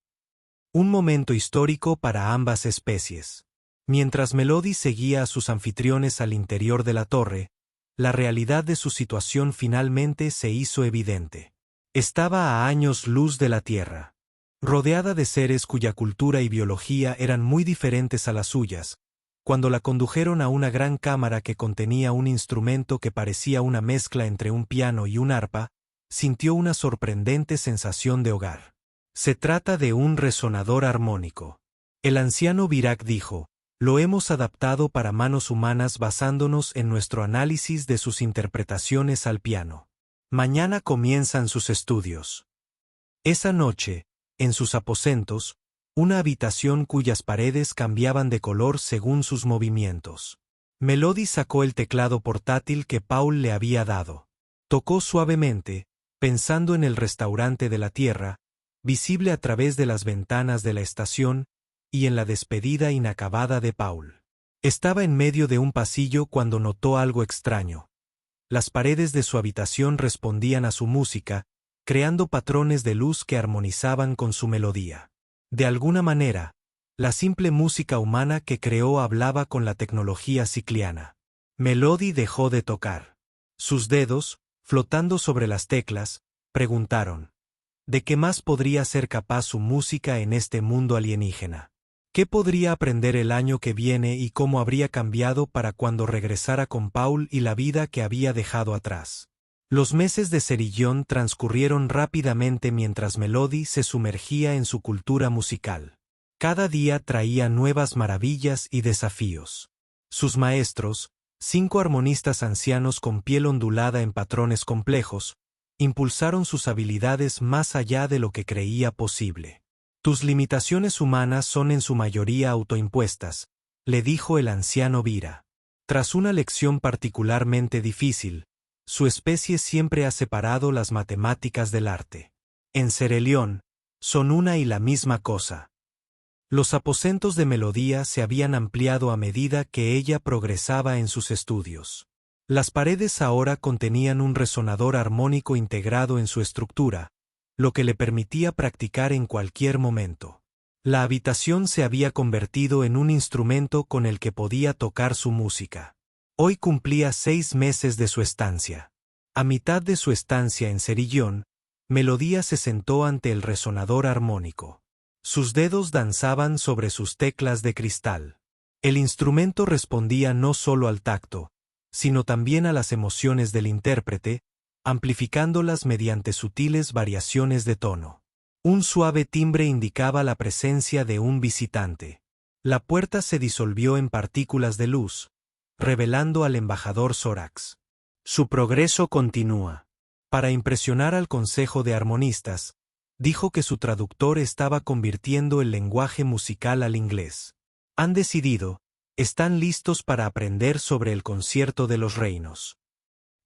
Un momento histórico para ambas especies. Mientras Melody seguía a sus anfitriones al interior de la torre, la realidad de su situación finalmente se hizo evidente. Estaba a años luz de la Tierra. Rodeada de seres cuya cultura y biología eran muy diferentes a las suyas, Cuando la condujeron a una gran cámara que contenía un instrumento que parecía una mezcla entre un piano y un arpa, sintió una sorprendente sensación de hogar. Se trata de un resonador armónico. El anciano Virac dijo: lo hemos adaptado para manos humanas basándonos en nuestro análisis de sus interpretaciones al piano. Mañana comienzan sus estudios. Esa noche, en sus aposentos, una habitación cuyas paredes cambiaban de color según sus movimientos. Melody sacó el teclado portátil que Paul le había dado. Tocó suavemente, pensando en el restaurante de la Tierra, visible a través de las ventanas de la estación, y en la despedida inacabada de Paul. Estaba en medio de un pasillo cuando notó algo extraño. Las paredes de su habitación respondían a su música, creando patrones de luz que armonizaban con su melodía. De alguna manera, la simple música humana que creó hablaba con la tecnología cicliana. Melody dejó de tocar. Sus dedos, flotando sobre las teclas, preguntaron: ¿de qué más podría ser capaz su música en este mundo alienígena? ¿Qué podría aprender el año que viene y cómo habría cambiado para cuando regresara con Paul y la vida que había dejado atrás? Los meses de Cerillón transcurrieron rápidamente mientras Melody se sumergía en su cultura musical. Cada día traía nuevas maravillas y desafíos. Sus maestros, 5 armonistas ancianos con piel ondulada en patrones complejos, impulsaron sus habilidades más allá de lo que creía posible. Tus limitaciones humanas son en su mayoría autoimpuestas, le dijo el anciano Vira. Tras una lección particularmente difícil, su especie siempre ha separado las matemáticas del arte. En Cerelión, son una y la misma cosa. Los aposentos de Melodía se habían ampliado a medida que ella progresaba en sus estudios. Las paredes ahora contenían un resonador armónico integrado en su estructura, lo que le permitía practicar en cualquier momento. La habitación se había convertido en un instrumento con el que podía tocar su música. Hoy cumplía 6 meses de su estancia. A mitad de su estancia en Cerillón, Melodía se sentó ante el resonador armónico. Sus dedos danzaban sobre sus teclas de cristal. El instrumento respondía no solo al tacto, sino también a las emociones del intérprete, amplificándolas mediante sutiles variaciones de tono. Un suave timbre indicaba la presencia de un visitante. La puerta se disolvió en partículas de luz, revelando al embajador Sorax. Su progreso continúa. Para impresionar al Consejo de Armonistas, dijo que su traductor estaba convirtiendo el lenguaje musical al inglés. Han decidido, están listos para aprender sobre el concierto de los reinos.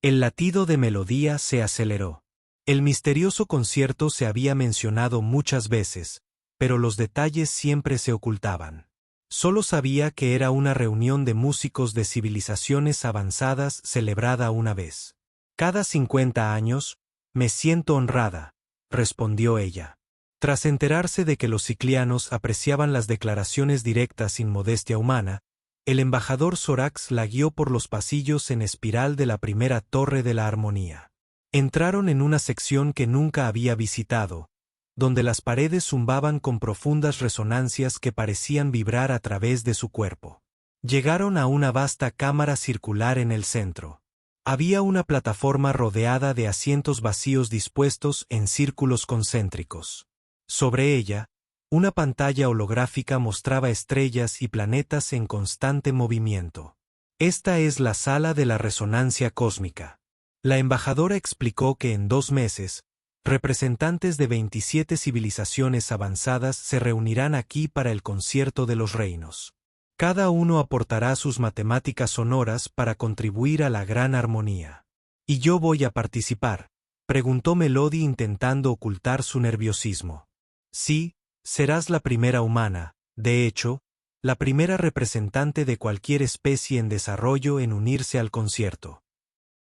El latido de Melodía se aceleró. El misterioso concierto se había mencionado muchas veces, pero los detalles siempre se ocultaban. Solo sabía que era una reunión de músicos de civilizaciones avanzadas celebrada una vez. Cada 50 años, me siento honrada, respondió ella. Tras enterarse de que los ciclianos apreciaban las declaraciones directas sin modestia humana, el embajador Sorax la guió por los pasillos en espiral de la primera torre de la armonía. Entraron en una sección que nunca había visitado, donde las paredes zumbaban con profundas resonancias que parecían vibrar a través de su cuerpo. Llegaron a una vasta cámara circular en el centro. Había una plataforma rodeada de asientos vacíos dispuestos en círculos concéntricos. Sobre ella, una pantalla holográfica mostraba estrellas y planetas en constante movimiento. Esta es la sala de la resonancia cósmica. La embajadora explicó que en 2 meses, representantes de 27 civilizaciones avanzadas se reunirán aquí para el concierto de los reinos. Cada uno aportará sus matemáticas sonoras para contribuir a la gran armonía. ¿Y yo voy a participar?, preguntó Melody intentando ocultar su nerviosismo. Sí, serás la primera humana, de hecho, la primera representante de cualquier especie en desarrollo en unirse al concierto.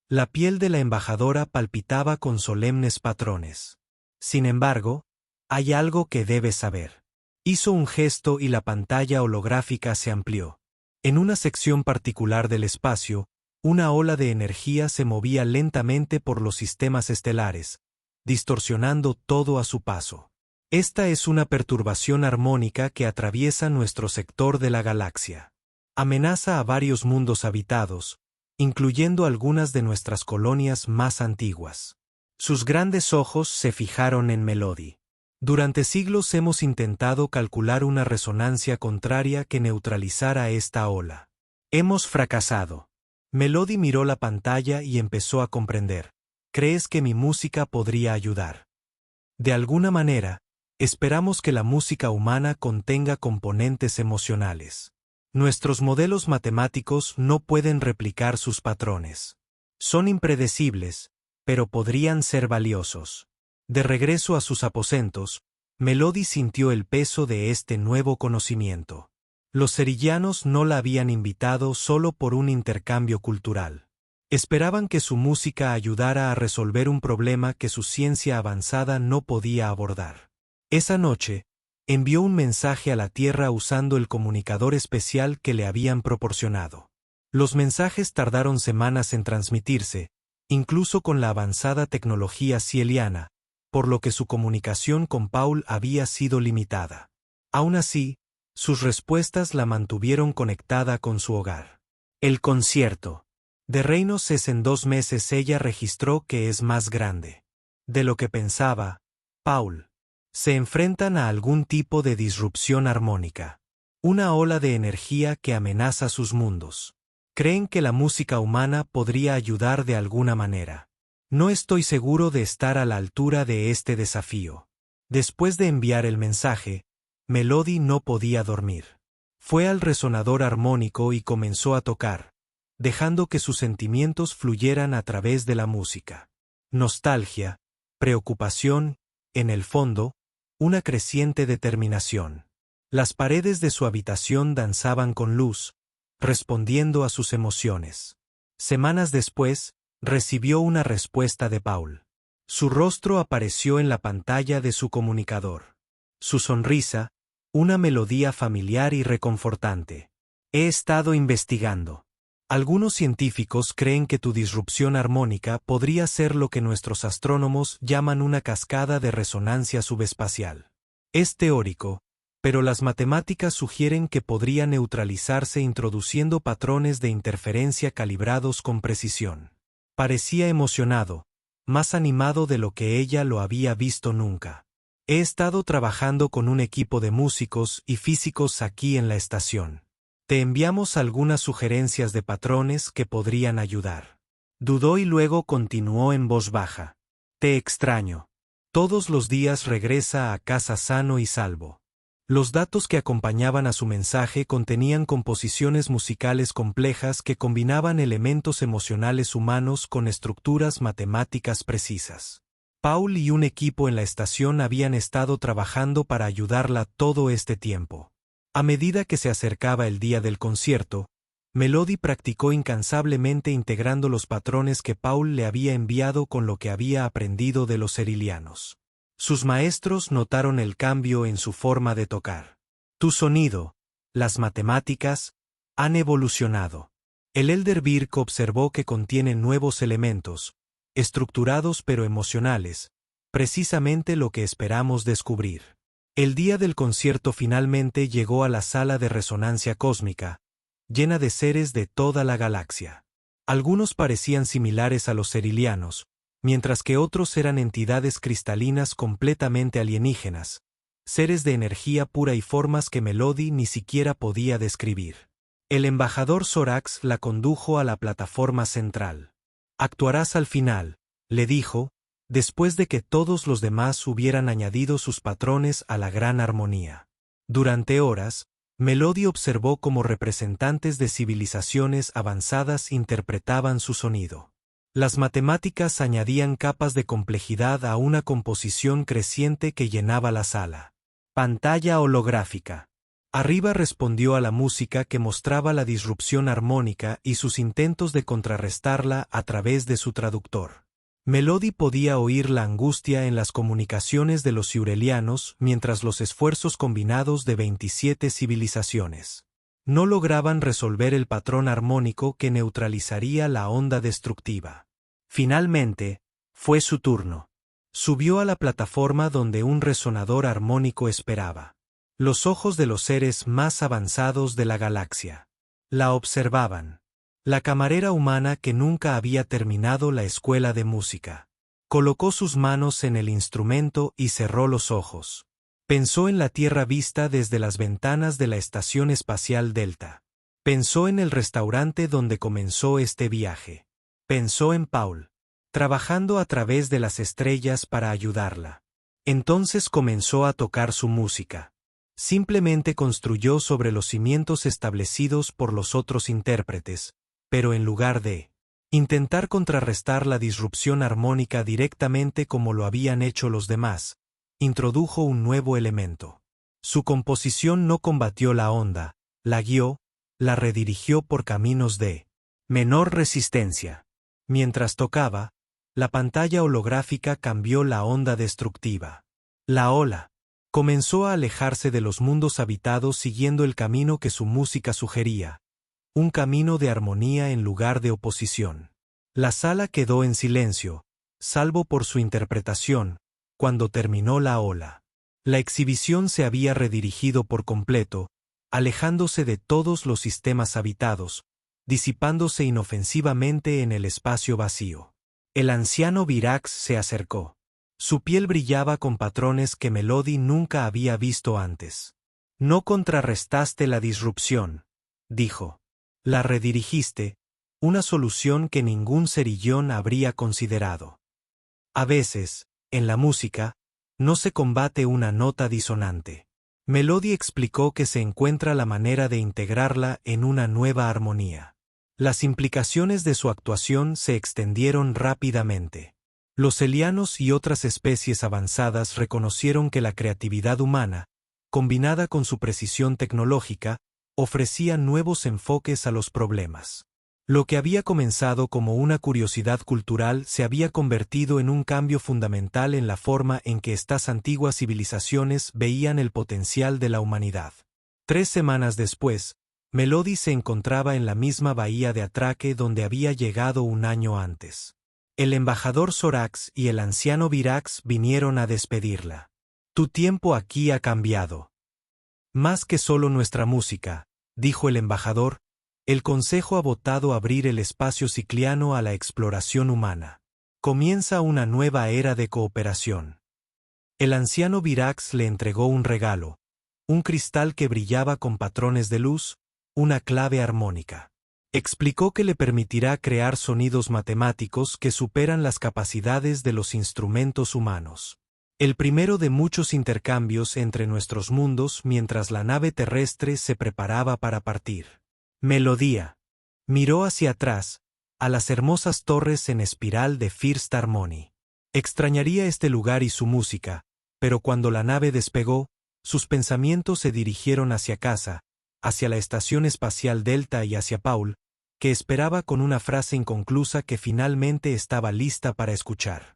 La piel de la embajadora palpitaba con solemnes patrones. Sin embargo, hay algo que debes saber. Hizo un gesto y la pantalla holográfica se amplió. En una sección particular del espacio, una ola de energía se movía lentamente por los sistemas estelares, distorsionando todo a su paso. Esta es una perturbación armónica que atraviesa nuestro sector de la galaxia. Amenaza a varios mundos habitados, incluyendo algunas de nuestras colonias más antiguas. Sus grandes ojos se fijaron en Melody. Durante siglos hemos intentado calcular una resonancia contraria que neutralizara esta ola. Hemos fracasado. Melody miró la pantalla y empezó a comprender. ¿Crees que mi música podría ayudar? De alguna manera, esperamos que la música humana contenga componentes emocionales. Nuestros modelos matemáticos no pueden replicar sus patrones. Son impredecibles, pero podrían ser valiosos. De regreso a sus aposentos, Melody sintió el peso de este nuevo conocimiento. Los cerillanos no la habían invitado solo por un intercambio cultural. Esperaban que su música ayudara a resolver un problema que su ciencia avanzada no podía abordar. Esa noche, envió un mensaje a la Tierra usando el comunicador especial que le habían proporcionado. Los mensajes tardaron semanas en transmitirse, incluso con la avanzada tecnología cieliana, por lo que su comunicación con Paul había sido limitada. Aún así, sus respuestas la mantuvieron conectada con su hogar. El concierto de Reinos es en 2 meses. Ella registró que es más grande de lo que pensaba. Paul. Se enfrentan a algún tipo de disrupción armónica. Una ola de energía que amenaza sus mundos. Creen que la música humana podría ayudar de alguna manera. No estoy seguro de estar a la altura de este desafío. Después de enviar el mensaje, Melody no podía dormir. Fue al resonador armónico y comenzó a tocar, dejando que sus sentimientos fluyeran a través de la música. Nostalgia, preocupación, en el fondo, una creciente determinación. Las paredes de su habitación danzaban con luz, respondiendo a sus emociones. Semanas después, recibió una respuesta de Paul. Su rostro apareció en la pantalla de su comunicador. Su sonrisa, una melodía familiar y reconfortante. He estado investigando. Algunos científicos creen que tu disrupción armónica podría ser lo que nuestros astrónomos llaman una cascada de resonancia subespacial. Es teórico, pero las matemáticas sugieren que podría neutralizarse introduciendo patrones de interferencia calibrados con precisión. Parecía emocionado, más animado de lo que ella lo había visto nunca. He estado trabajando con un equipo de músicos y físicos aquí en la estación. Te enviamos algunas sugerencias de patrones que podrían ayudar. Dudó y luego continuó en voz baja. Te extraño. Todos los días regresa a casa sano y salvo. Los datos que acompañaban a su mensaje contenían composiciones musicales complejas que combinaban elementos emocionales humanos con estructuras matemáticas precisas. Paul y un equipo en la estación habían estado trabajando para ayudarla todo este tiempo. A medida que se acercaba el día del concierto, Melody practicó incansablemente integrando los patrones que Paul le había enviado con lo que había aprendido de los cerilianos. Sus maestros notaron el cambio en su forma de tocar. Tu sonido, las matemáticas, han evolucionado. El Elder Birk observó que contiene nuevos elementos, estructurados pero emocionales, precisamente lo que esperamos descubrir. El día del concierto finalmente llegó a la sala de resonancia cósmica, llena de seres de toda la galaxia. Algunos parecían similares a los cerilianos, mientras que otros eran entidades cristalinas completamente alienígenas, seres de energía pura y formas que Melody ni siquiera podía describir. El embajador Zorax la condujo a la plataforma central. Actuarás al final, le dijo, después de que todos los demás hubieran añadido sus patrones a la gran armonía. Durante horas, Melody observó cómo representantes de civilizaciones avanzadas interpretaban su sonido. Las matemáticas añadían capas de complejidad a una composición creciente que llenaba la sala. Pantalla holográfica. Arriba respondió a la música que mostraba la disrupción armónica y sus intentos de contrarrestarla a través de su traductor. Melody podía oír la angustia en las comunicaciones de los siurelianos mientras los esfuerzos combinados de 27 civilizaciones no lograban resolver el patrón armónico que neutralizaría la onda destructiva. Finalmente, fue su turno. Subió a la plataforma donde un resonador armónico esperaba. Los ojos de los seres más avanzados de la galaxia. La observaban. La camarera humana que nunca había terminado la escuela de música. Colocó sus manos en el instrumento y cerró los ojos. Pensó en la Tierra vista desde las ventanas de la Estación Espacial Delta. Pensó en el restaurante donde comenzó este viaje. Pensó en Paul, trabajando a través de las estrellas para ayudarla. Entonces comenzó a tocar su música. Simplemente construyó sobre los cimientos establecidos por los otros intérpretes, pero en lugar de intentar contrarrestar la disrupción armónica directamente como lo habían hecho los demás, introdujo un nuevo elemento. Su composición no combatió la onda, la guió, la redirigió por caminos de menor resistencia. Mientras tocaba, la pantalla holográfica cambió la onda destructiva. La ola comenzó a alejarse de los mundos habitados siguiendo el camino que su música sugería, un camino de armonía en lugar de oposición. La sala quedó en silencio, salvo por su interpretación, cuando terminó la ola. La exhibición se había redirigido por completo, alejándose de todos los sistemas habitados, disipándose inofensivamente en el espacio vacío. El anciano Virax se acercó. Su piel brillaba con patrones que Melody nunca había visto antes. No contrarrestaste la disrupción, dijo. La redirigiste, una solución que ningún cerillón habría considerado. A veces, en la música, no se combate una nota disonante. Melody explicó que se encuentra la manera de integrarla en una nueva armonía. Las implicaciones de su actuación se extendieron rápidamente. Los elianos y otras especies avanzadas reconocieron que la creatividad humana, combinada con su precisión tecnológica, ofrecía nuevos enfoques a los problemas. Lo que había comenzado como una curiosidad cultural se había convertido en un cambio fundamental en la forma en que estas antiguas civilizaciones veían el potencial de la humanidad. 3 semanas después, Melody se encontraba en la misma bahía de atraque donde había llegado un año antes. El embajador Sorax y el anciano Virax vinieron a despedirla. Tu tiempo aquí ha cambiado. Más que solo nuestra música, dijo el embajador, el Consejo ha votado abrir el espacio cicliano a la exploración humana. Comienza una nueva era de cooperación. El anciano Virax le entregó un regalo, un cristal que brillaba con patrones de luz, una clave armónica. Explicó que le permitirá crear sonidos matemáticos que superan las capacidades de los instrumentos humanos. El primero de muchos intercambios entre nuestros mundos mientras la nave terrestre se preparaba para partir. Melodía. Miró hacia atrás, a las hermosas torres en espiral de First Harmony. Extrañaría este lugar y su música, pero cuando la nave despegó, sus pensamientos se dirigieron hacia casa, hacia la Estación Espacial Delta y hacia Paul, que esperaba con una frase inconclusa que finalmente estaba lista para escuchar.